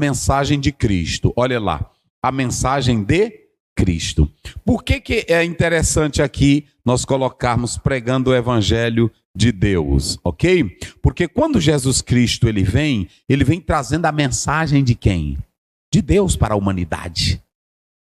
mensagem de Cristo. Olha lá, a mensagem de Cristo. Por que é interessante aqui nós colocarmos pregando o evangelho de Deus, ok? Porque quando Jesus Cristo ele vem trazendo a mensagem de quem? De Deus para a humanidade.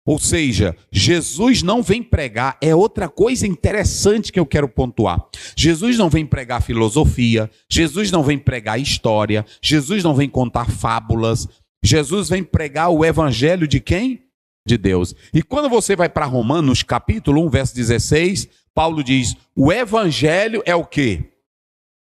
Ou seja, Jesus não vem pregar, é outra coisa interessante que eu quero pontuar. Jesus não vem pregar filosofia, Jesus não vem pregar história, Jesus não vem contar fábulas, Jesus vem pregar o evangelho de quem? De Deus. E quando você vai para Romanos capítulo 1, verso 16, Paulo diz, o evangelho é o quê?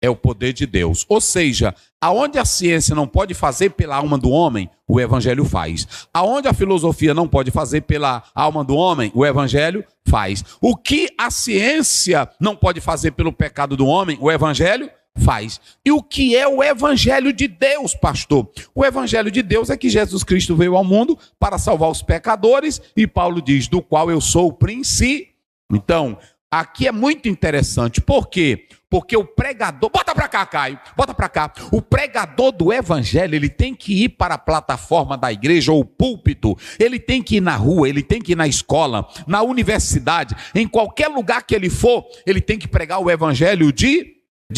É o poder de Deus. Ou seja, aonde a ciência não pode fazer pela alma do homem, o evangelho faz. Aonde a filosofia não pode fazer pela alma do homem, o evangelho faz. O que a ciência não pode fazer pelo pecado do homem, o evangelho faz. E o que é o evangelho de Deus, pastor? O evangelho de Deus é que Jesus Cristo veio ao mundo para salvar os pecadores, e Paulo diz, do qual eu sou o príncipe. Então, aqui é muito interessante. Por quê? Porque o pregador... Bota para cá, Caio. Bota para cá. O pregador do evangelho, ele tem que ir para a plataforma da igreja ou púlpito. Ele tem que ir na rua, ele tem que ir na escola, na universidade, em qualquer lugar que ele for, ele tem que pregar o evangelho de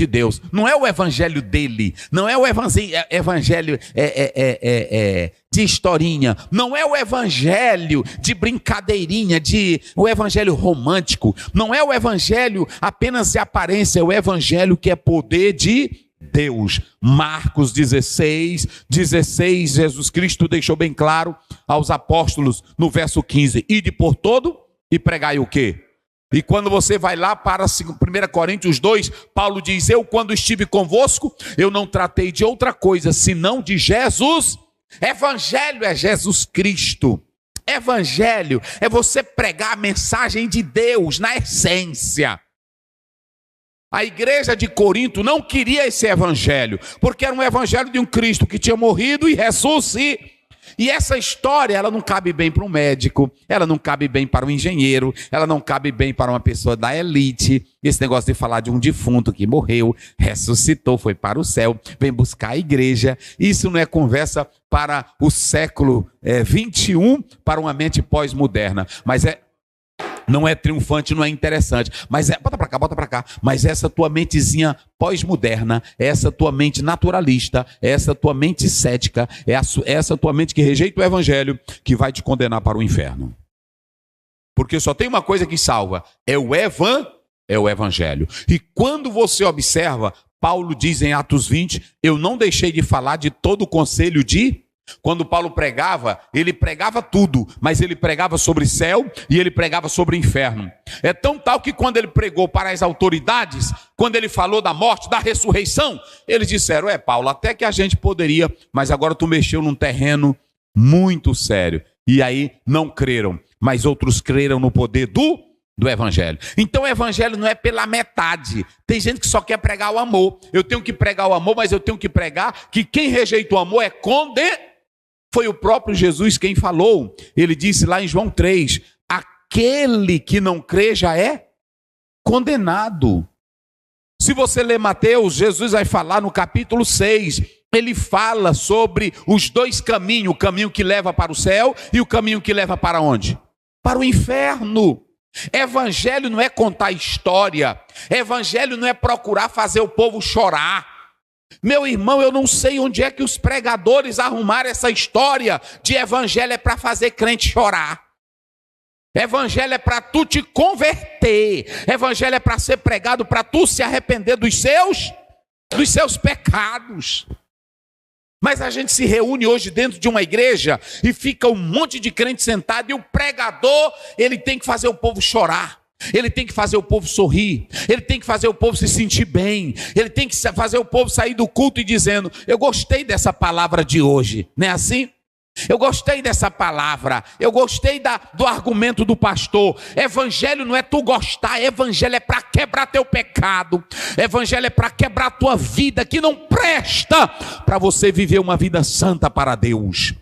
Deus. Não é o evangelho dele, não é o evangelho de historinha, não é o evangelho de brincadeirinha, o evangelho romântico, não é o evangelho apenas de aparência, é o evangelho que é poder de Deus. Marcos 16, Jesus Cristo deixou bem claro aos apóstolos no verso 15, ide por todo e pregai o quê? E quando você vai lá para 1 Coríntios 2, Paulo diz, eu quando estive convosco, eu não tratei de outra coisa, senão de Jesus. Evangelho é Jesus Cristo. Evangelho é você pregar a mensagem de Deus na essência. A igreja de Corinto não queria esse evangelho, porque era um evangelho de um Cristo que tinha morrido e ressuscitou. E essa história, ela não cabe bem para um médico, ela não cabe bem para um engenheiro, ela não cabe bem para uma pessoa da elite. Esse negócio de falar de um defunto que morreu, ressuscitou, foi para o céu, vem buscar a igreja. Isso não é conversa para o século 21, para uma mente pós-moderna. Mas não é triunfante, não é interessante. Mas bota para cá. Mas essa tua mentezinha pós-moderna, essa tua mente naturalista, essa tua mente cética, essa tua mente que rejeita o evangelho, que vai te condenar para o inferno. Porque só tem uma coisa que salva, é o evangelho. E quando você observa, Paulo diz em Atos 20, eu não deixei de falar de todo o conselho de... Quando Paulo pregava, ele pregava tudo, mas ele pregava sobre céu e ele pregava sobre inferno. É tão tal que quando ele pregou para as autoridades, quando ele falou da morte, da ressurreição, eles disseram, Paulo, até que a gente poderia, mas agora tu mexeu num terreno muito sério. E aí não creram, mas outros creram no poder do evangelho. Então o evangelho não é pela metade. Tem gente que só quer pregar o amor. Eu tenho que pregar o amor, mas eu tenho que pregar que quem rejeita o amor é condenado. Foi o próprio Jesus quem falou. Ele disse lá em João 3, aquele que não crê já é condenado. Se você ler Mateus, Jesus vai falar no capítulo 6, ele fala sobre os dois caminhos, o caminho que leva para o céu e o caminho que leva para onde? Para o inferno. Evangelho não é contar história, evangelho não é procurar fazer o povo chorar. Meu irmão, eu não sei onde é que os pregadores arrumaram essa história de evangelho é para fazer crente chorar. Evangelho é para tu te converter. Evangelho é para ser pregado para tu se arrepender dos seus pecados. Mas a gente se reúne hoje dentro de uma igreja e fica um monte de crente sentado e o pregador, ele tem que fazer o povo chorar. Ele tem que fazer o povo sorrir, ele tem que fazer o povo se sentir bem, ele tem que fazer o povo sair do culto e dizendo, eu gostei dessa palavra de hoje, não é assim? Eu gostei dessa palavra, eu gostei do argumento do pastor. Evangelho não é tu gostar, evangelho é para quebrar teu pecado, evangelho é para quebrar tua vida que não presta, para você viver uma vida santa para Deus.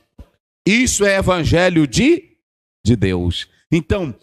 Isso é evangelho de Deus. Então,